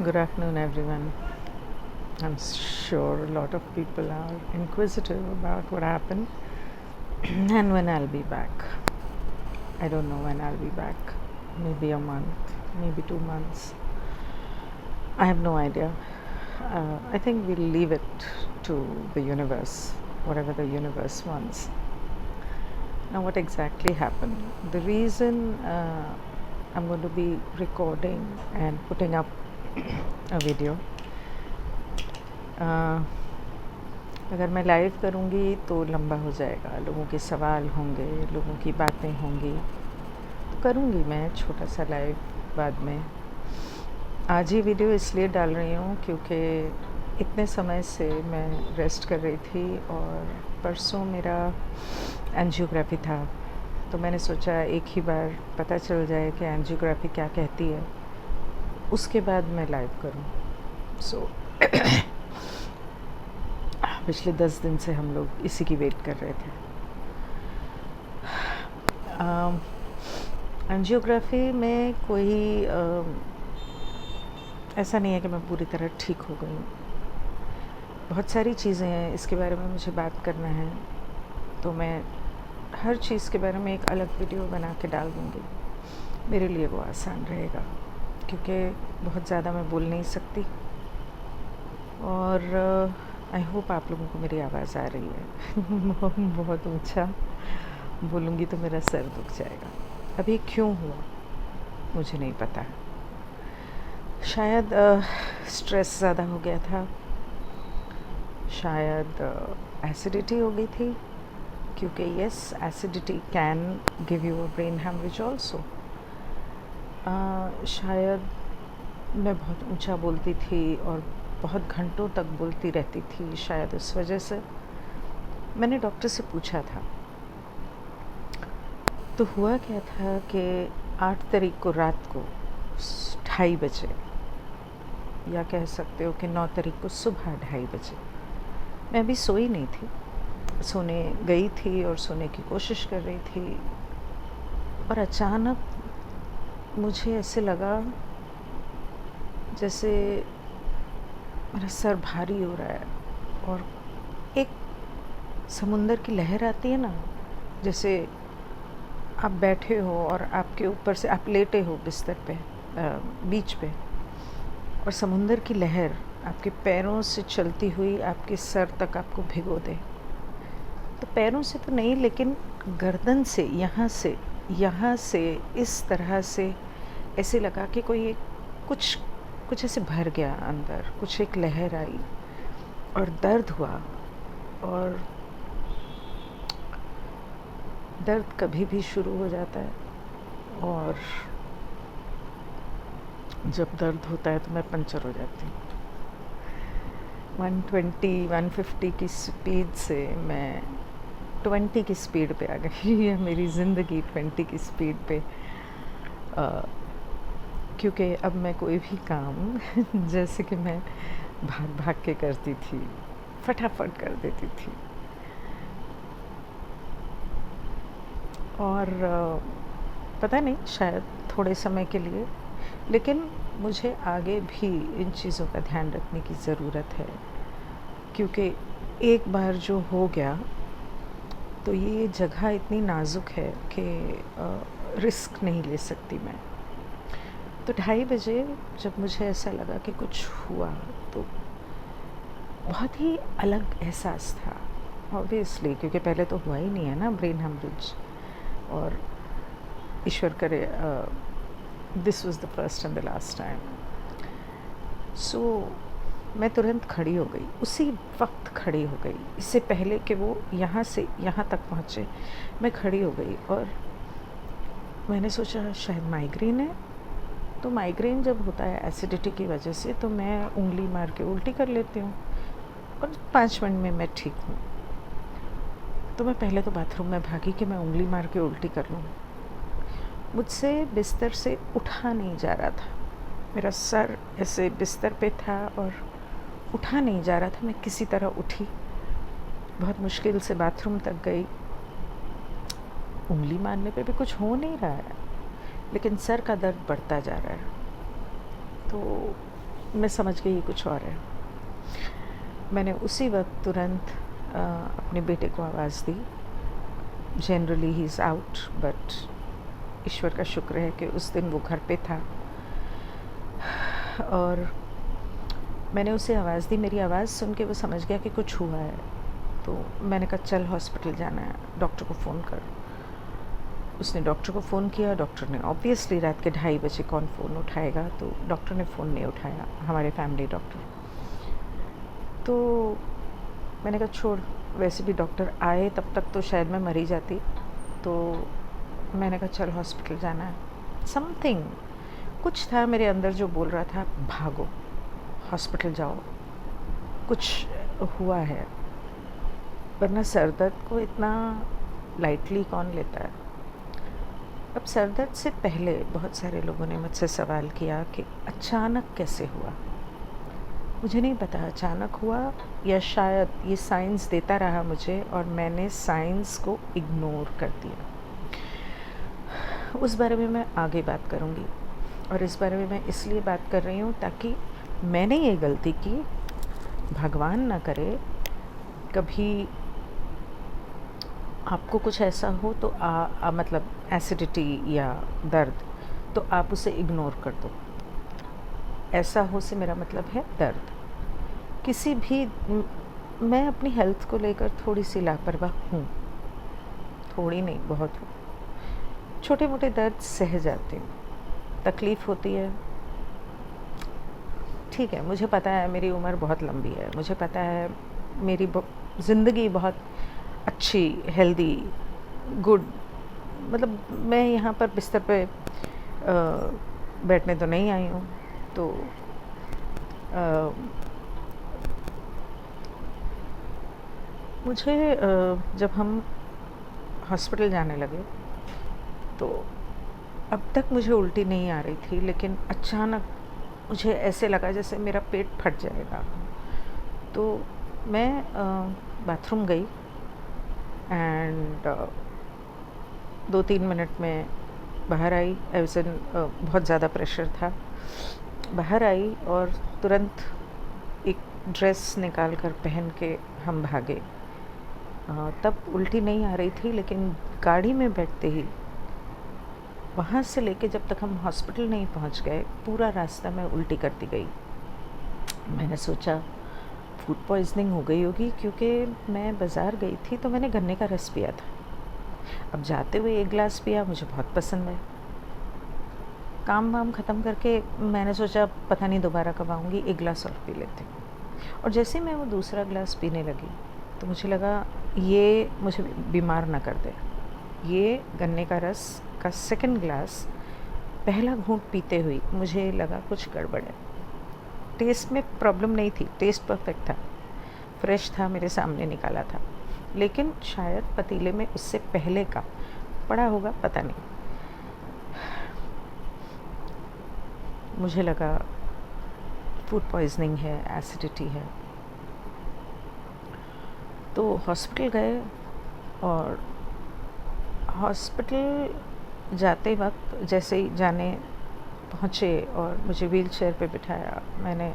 Good afternoon, everyone. I'm sure a lot of people are inquisitive about what happened and when I'll be back. I don't know when I'll be back. Maybe a month, maybe 2 months. I have no idea. I think we'll leave it to the universe, whatever the universe wants. Now, what exactly happened? The reason I'm going to be recording and putting up a video. अगर मैं live करूँगी तो लंबा हो जाएगा, लोगों के सवाल होंगे, लोगों की बातें होंगी, तो करूँगी मैं छोटा सा लाइव बाद में। आज ही वीडियो इसलिए डाल रही हूँ क्योंकि इतने समय से मैं रेस्ट कर रही थी और परसों मेरा एंजियोग्राफी था, तो मैंने सोचा एक ही बार पता चल जाए कि एंजियोग्राफी क्या कहती है, उसके बाद मैं लाइव करूँ। सो पिछले 10 दिन से हम लोग इसी की वेट कर रहे थे। एंजियोग्राफी में कोई ऐसा नहीं है कि मैं पूरी तरह ठीक हो गई। बहुत सारी चीज़ें हैं, इसके बारे में मुझे बात करना है, तो मैं हर चीज़ के बारे में एक अलग वीडियो बना के डाल दूँगी। मेरे लिए वो आसान रहेगा क्योंकि बहुत ज़्यादा मैं बोल नहीं सकती और आई होप आप लोगों को मेरी आवाज़ आ रही है। बहुत ऊंचा बोलूँगी तो मेरा सर दुख जाएगा। अभी क्यों हुआ मुझे नहीं पता, शायद स्ट्रेस ज़्यादा हो गया था, शायद एसिडिटी हो गई थी, क्योंकि yes acidity can give you a brain haemorrhage also. शायद मैं बहुत ऊंचा बोलती थी और बहुत घंटों तक बोलती रहती थी, शायद उस वजह से। मैंने डॉक्टर से पूछा था, तो हुआ क्या था कि 8 तारीख को रात को 2:30 बजे, या कह सकते हो कि 9 तारीख को सुबह 2:30 बजे, मैं अभी सोई नहीं थी, सोने गई थी और सोने की कोशिश कर रही थी, और अचानक मुझे ऐसे लगा जैसे मेरा सर भारी हो रहा है और एक समुंदर की लहर आती है ना, जैसे आप बैठे हो और आपके ऊपर से आप लेटे हो बिस्तर पे, बीच पे, और समुंदर की लहर आपके पैरों से चलती हुई आपके सर तक आपको भिगो दे। तो पैरों से तो नहीं, लेकिन गर्दन से, यहाँ से इस तरह से ऐसे लगा कि कोई एक कुछ ऐसे भर गया अंदर, कुछ एक लहर आई और दर्द हुआ। और दर्द कभी भी शुरू हो जाता है, और जब दर्द होता है तो मैं पंचर हो जाती हूँ। 120-150 की स्पीड से मैं 20 की स्पीड पे आ गई है। मेरी ज़िंदगी 20 की स्पीड पे, क्योंकि अब मैं कोई भी काम जैसे कि मैं भाग भाग के करती थी, फटाफट कर देती थी, और पता नहीं, शायद थोड़े समय के लिए, लेकिन मुझे आगे भी इन चीज़ों का ध्यान रखने की ज़रूरत है, क्योंकि एक बार जो हो गया तो ये जगह इतनी नाजुक है कि रिस्क नहीं ले सकती मैं। तो 2:30 बजे जब मुझे ऐसा लगा कि कुछ हुआ, तो बहुत ही अलग एहसास था, ऑब्वियसली, क्योंकि पहले तो हुआ ही नहीं है ना ब्रेन हेमरेज, और ईश्वर करे this was the first and the last time. So मैं तुरंत खड़ी हो गई, उसी वक्त खड़ी हो गई, इससे पहले कि वो यहाँ से यहाँ तक पहुँचे, मैं खड़ी हो गई और मैंने सोचा शायद माइग्रेन है। तो माइग्रेन जब होता है एसिडिटी की वजह से, तो मैं उंगली मार के उल्टी कर लेती हूँ और 5 मिनट में मैं ठीक हूँ। तो मैं पहले तो बाथरूम में भागी कि मैं उंगली मार के उल्टी कर लूँ। मुझसे बिस्तर से उठा नहीं जा रहा था, मेरा सर ऐसे बिस्तर पे था और उठा नहीं जा रहा था। मैं किसी तरह उठी, बहुत मुश्किल से बाथरूम तक गई, उंगली मारने पे भी कुछ हो नहीं रहा है, लेकिन सर का दर्द बढ़ता जा रहा है। तो मैं समझ गई ये कुछ और है। मैंने उसी वक्त तुरंत अपने बेटे को आवाज़ दी। Generally he is out, but ईश्वर का शुक्र है कि उस दिन वो घर पे था। और मैंने उसे आवाज़ दी। मेरी आवाज़ सुन के वो समझ गया कि कुछ हुआ है। तो मैंने कहा चल हॉस्पिटल जाना है, डॉक्टर को फ़ोन कर। उसने डॉक्टर को फ़ोन किया। डॉक्टर ने ऑब्वियसली, रात के 2:30 बजे कौन फ़ोन उठाएगा, तो डॉक्टर ने फ़ोन नहीं उठाया, हमारे फैमिली डॉक्टर। तो मैंने कहा छोड़, वैसे भी डॉक्टर आए तब तक तो शायद मैं मर ही जाती। तो मैंने कहा चल हॉस्पिटल जाना है। समथिंग कुछ था मेरे अंदर जो बोल रहा था भागो, हॉस्पिटल जाओ, कुछ हुआ है। वरना सर दर्द को इतना लाइटली कौन लेता है। अब सर दर्द से पहले बहुत सारे लोगों ने मुझसे सवाल किया कि अचानक कैसे हुआ। मुझे नहीं पता अचानक हुआ या शायद ये साइंस देता रहा मुझे और मैंने साइंस को इग्नोर कर दिया। उस बारे में मैं आगे बात करूँगी। और इस बारे में मैं इसलिए बात कर रही हूँ ताकि मैंने ये गलती की, भगवान ना करे कभी आपको कुछ ऐसा हो तो मतलब एसिडिटी या दर्द, तो आप उसे इग्नोर कर दो। ऐसा हो से मेरा मतलब है दर्द। किसी भी मैं अपनी हेल्थ को लेकर थोड़ी सी लापरवाह हूँ, थोड़ी नहीं बहुत हूँ। छोटे मोटे दर्द सह जाती हूँ, तकलीफ़ होती है, ठीक है। मुझे पता है मेरी उम्र बहुत लंबी है, मुझे पता है मेरी ज़िंदगी बहुत अच्छी, हेल्दी, गुड, मतलब मैं यहाँ पर बिस्तर पे बैठने तो नहीं आई हूँ। तो मुझे जब हम हॉस्पिटल जाने लगे तो अब तक मुझे उल्टी नहीं आ रही थी, लेकिन अचानक मुझे ऐसे लगा जैसे मेरा पेट फट जाएगा। तो मैं बाथरूम गई एंड 2-3 मिनट में बाहर आई। बहुत ज़्यादा प्रेशर था। बाहर आई और तुरंत एक ड्रेस निकाल कर पहन के हम भागे। तब उल्टी नहीं आ रही थी, लेकिन गाड़ी में बैठते ही वहाँ से लेके जब तक हम हॉस्पिटल नहीं पहुँच गए, पूरा रास्ता मैं उल्टी करती गई। मैंने सोचा फूड पॉइज़निंग हो गई होगी, क्योंकि मैं बाज़ार गई थी तो मैंने गन्ने का रस पिया था। अब जाते हुए 1 गिलास पिया, मुझे बहुत पसंद है। काम वाम ख़त्म करके मैंने सोचा पता नहीं दोबारा कब आऊँगी, 1 गिलास और पी लेती हूँ। और जैसे मैं वो दूसरा गिलास पीने लगी तो मुझे लगा ये मुझे बीमार ना कर दे। ये गन्ने का रस का सेकंड ग्लास पहला घूंट पीते हुई मुझे लगा कुछ गड़बड़ है। टेस्ट में प्रॉब्लम नहीं थी, टेस्ट परफेक्ट था, फ्रेश था, मेरे सामने निकाला था, लेकिन शायद पतीले में उससे पहले का पड़ा होगा, पता नहीं। मुझे लगा फूड पॉइज़निंग है, एसिडिटी है। तो हॉस्पिटल गए और हॉस्पिटल जाते वक्त जैसे ही जाने पहुँचे और मुझे व्हीलचेयर पे बिठाया, मैंने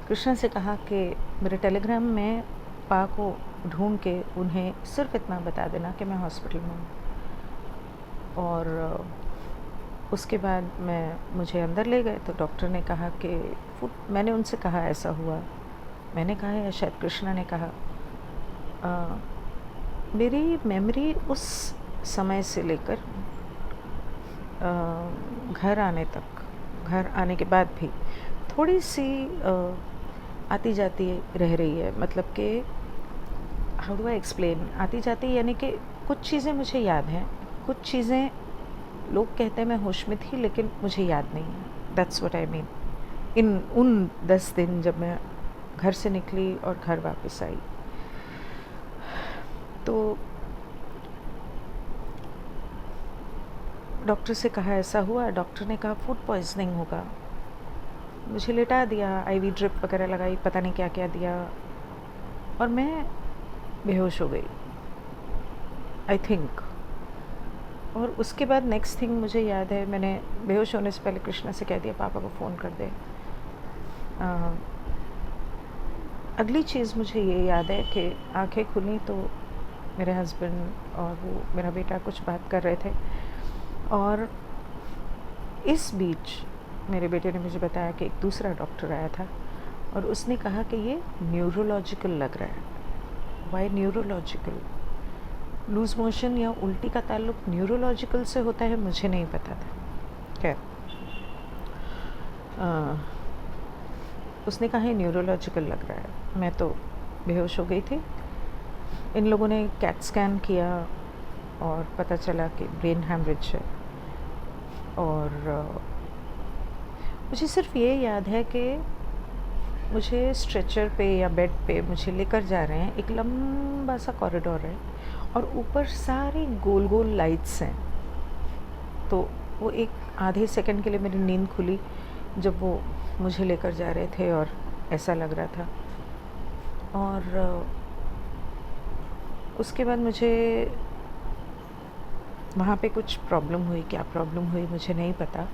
कृष्णा से कहा कि मेरे टेलीग्राम में पा को ढूंढ के उन्हें सिर्फ इतना बता देना कि मैं हॉस्पिटल में हूँ। और उसके बाद मुझे अंदर ले गए तो डॉक्टर ने कहा कि मैंने उनसे कहा ऐसा हुआ, मैंने कहा या शायद कृष्णा ने कहा, मेरी मेमोरी उस समय से लेकर घर आने तक, घर आने के बाद भी थोड़ी सी आती जाती रह रही है। मतलब कि हाउ डू आई एक्सप्लेन, आती जाती यानी कि कुछ चीज़ें मुझे याद हैं, कुछ चीज़ें लोग कहते हैं मैं होश में थी लेकिन मुझे याद नहीं है। That's what I mean. उन 10 दिन जब मैं घर से निकली और घर वापस आई, तो डॉक्टर से कहा ऐसा हुआ। डॉक्टर ने कहा फूड पॉइज़निंग होगा। मुझे लेटा दिया, आईवी ड्रिप वगैरह लगाई, पता नहीं क्या क्या दिया, और मैं बेहोश हो गई आई थिंक। और उसके बाद नेक्स्ट थिंग मुझे याद है, मैंने बेहोश होने से पहले कृष्णा से कह दिया पापा को फ़ोन कर दे। अगली चीज़ मुझे ये याद है कि आंखें खुली तो मेरे हस्बैंड और वो मेरा बेटा कुछ बात कर रहे थे, और इस बीच मेरे बेटे ने मुझे बताया कि एक दूसरा डॉक्टर आया था और उसने कहा कि ये न्यूरोलॉजिकल लग रहा है। Y neurological? लूज़ मोशन या उल्टी का ताल्लुक न्यूरोलॉजिकल से होता है, मुझे नहीं पता था। खैर, उसने कहा न्यूरोलॉजिकल लग रहा है। मैं तो बेहोश हो गई थी। इन लोगों ने कैट स्कैन किया और पता चला कि ब्रेन हैमरेज है। और मुझे सिर्फ ये याद है कि मुझे स्ट्रेचर पे या बेड पे मुझे लेकर जा रहे हैं। एक लंबा सा कॉरिडोर है और ऊपर सारी गोल गोल लाइट्स हैं। तो वो एक आधे सेकंड के लिए मेरी नींद खुली जब वो मुझे लेकर जा रहे थे और ऐसा लग रहा था। और उसके बाद मुझे वहाँ पे कुछ प्रॉब्लम हुई। क्या प्रॉब्लम हुई मुझे नहीं पता,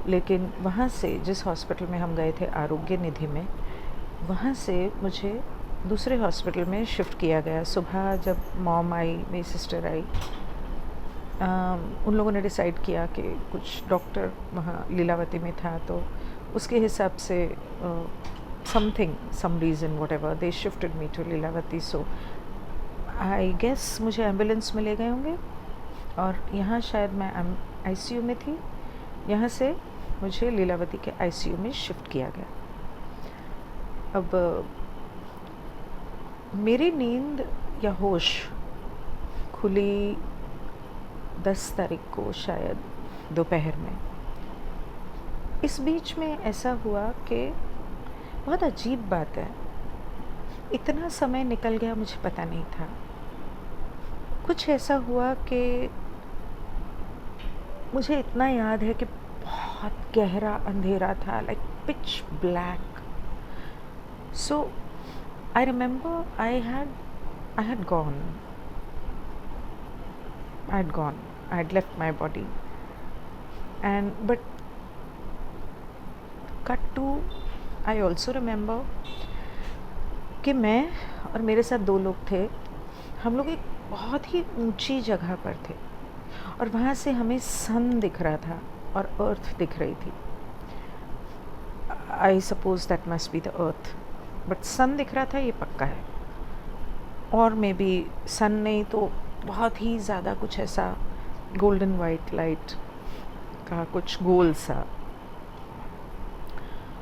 लेकिन वहाँ से, जिस हॉस्पिटल में हम गए थे आरोग्य निधि में, वहाँ से मुझे दूसरे हॉस्पिटल में शिफ्ट किया गया। सुबह जब मॉम आई, मेरी सिस्टर आई, उन लोगों ने डिसाइड किया कि कुछ डॉक्टर वहाँ लीलावती में था, तो उसके हिसाब से some reason whatever they shifted me to Lilavati. So I guess मुझे एम्बुलेंस में ले गए होंगे और यहाँ शायद मैं आईसीयू में थी। यहाँ से मुझे लीलावती के आईसीयू में शिफ्ट किया गया। अब मेरी नींद या होश खुली 10 तारीख को, शायद दोपहर में। इस बीच में ऐसा हुआ कि बहुत अजीब बात है, इतना समय निकल गया मुझे पता नहीं था। कुछ ऐसा हुआ कि मुझे इतना याद है कि बहुत गहरा अंधेरा था, like pitch black. So I remember I had gone. I had left my body. But cut to, I also remember कि मैं और मेरे साथ 2 लोग थे। हम लोग एक बहुत ही ऊंची जगह पर थे और वहाँ से हमें सन दिख रहा था और अर्थ दिख रही थी। I suppose that must be the earth, but sun दिख रहा था, ये पक्का है। और मे बी सन नहीं तो बहुत ही ज़्यादा कुछ ऐसा गोल्डन वाइट लाइट का कुछ गोल सा।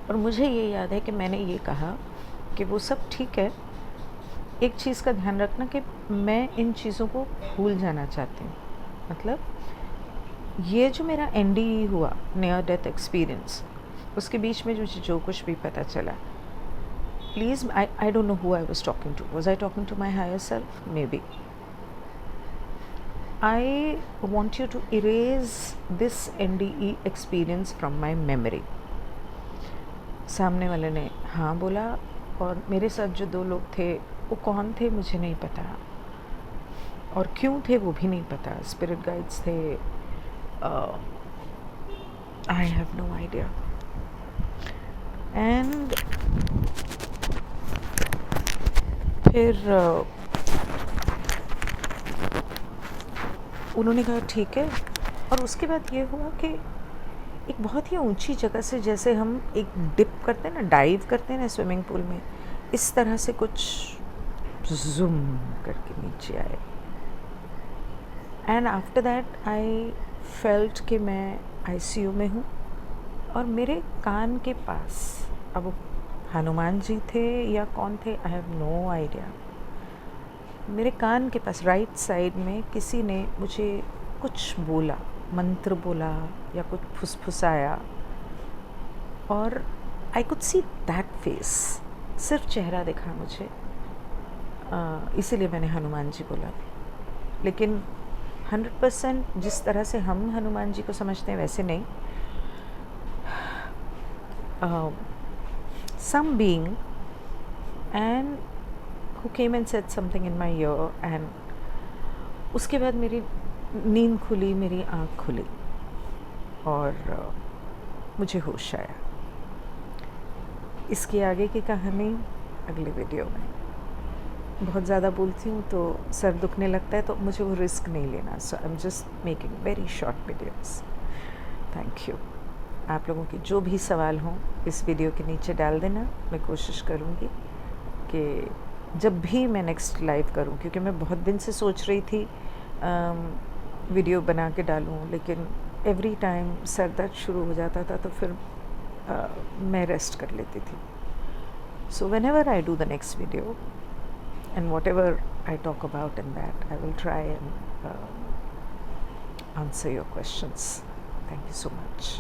और मुझे ये याद है कि मैंने ये कहा कि वो सब ठीक है, एक चीज़ का ध्यान रखना कि मैं इन चीज़ों को भूल जाना चाहती हूँ। मतलब ये जो मेरा एनडी हुआ, नियर डेथ एक्सपीरियंस, उसके बीच में जो कुछ भी पता चला, please, I don't know who I was talking to. Was I talking to my higher self? Maybe. I want you to erase this NDE experience from my memory. सामने वाले ने हाँ बोला, और मेरे साथ जो 2 लोग थे वो कौन थे मुझे नहीं पता, और क्यों थे वो भी नहीं पता। स्पिरिट गाइड्स थे, I have no idea. And फिर उन्होंने कहा ठीक है। और उसके बाद ये हुआ कि एक बहुत ही ऊंची जगह से, जैसे हम एक डिप करते हैं ना, डाइव करते हैं ना स्विमिंग पूल में, इस तरह से कुछ जूम करके नीचे आए। And after that I felt कि मैं आईसीयू में हूँ और मेरे कान के पास, अब हनुमान जी थे या कौन थे, आई हैव नो आइडिया, मेरे कान के पास राइट साइड में किसी ने मुझे कुछ बोला, मंत्र बोला या कुछ फुसफुसाया, और I could see that face, सिर्फ चेहरा दिखा मुझे। इसीलिए मैंने हनुमान जी बोला। लेकिन 100% जिस तरह से हम हनुमान जी को समझते हैं वैसे नहीं। Some being and who came and said something in my ear, and उसके बाद मेरी नींद खुली, मेरी आँख खुली और मुझे होश आया। इसकी आगे की कहानी अगले वीडियो में। बहुत ज़्यादा बोलती हूँ तो सर दुखने लगता है, तो मुझे वो रिस्क नहीं लेना। So I am just making very short videos. Thank you. आप लोगों के जो भी सवाल हों इस वीडियो के नीचे डाल देना। मैं कोशिश करूँगी कि जब भी मैं नेक्स्ट लाइव करूँ, क्योंकि मैं बहुत दिन से सोच रही थी वीडियो बना के डालूँ, लेकिन एवरी टाइम सर दर्द शुरू हो जाता था, तो फिर मैं रेस्ट कर लेती थी। So when ever I do the next video and whatever I talk about in that, I will try and answer your questions. Thank you so much.